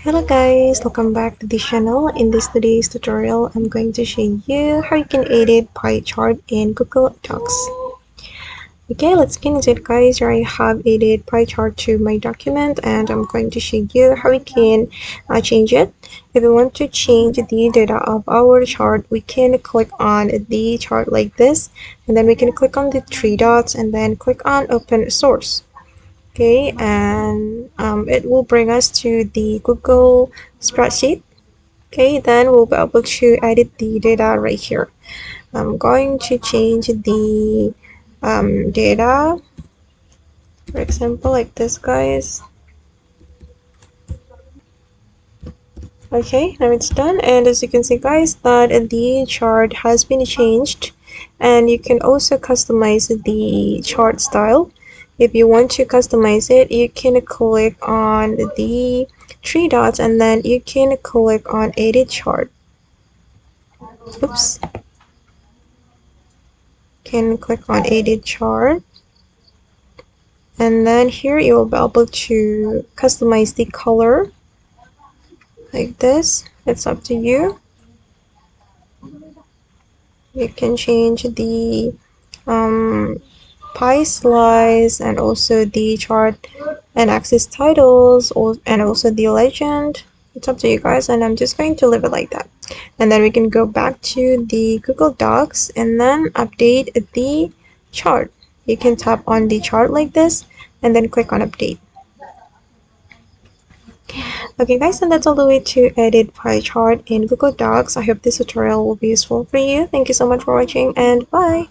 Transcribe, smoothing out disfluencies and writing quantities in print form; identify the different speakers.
Speaker 1: Hello guys, welcome back to the channel. In this today's tutorial, I'm going to show you how you can edit pie chart in Google Docs. Okay, let's get into it guys. Here I have added pie chart to my document and I'm going to show you how we can change it. If we want to change the data of our chart, we can click on the chart like this and then we can click on the three dots and then click on open source. Okay, and it will bring us to the Google spreadsheet. Okay, then we'll be able to edit the data right here. I'm going to change the data, for example, like this, guys. Okay, now it's done, and as you can see, guys, that the chart has been changed, and you can also customize the chart style. If you want to customize it, you can click on the three dots and then you can click on edit chart. Oops. Can click on edit chart, and then here you will be able to customize the color like this. It's up to you. You can change the pie slice and also the chart and axis titles and also the legend. It's up to you guys, and I'm just going to leave it like that. And then we can go back to the Google Docs and then update the chart. You can tap on the chart like this and then click on update. Okay guys, and that's all the way to edit pie chart in Google Docs. I hope this tutorial will be useful for you. Thank you so much for watching and bye.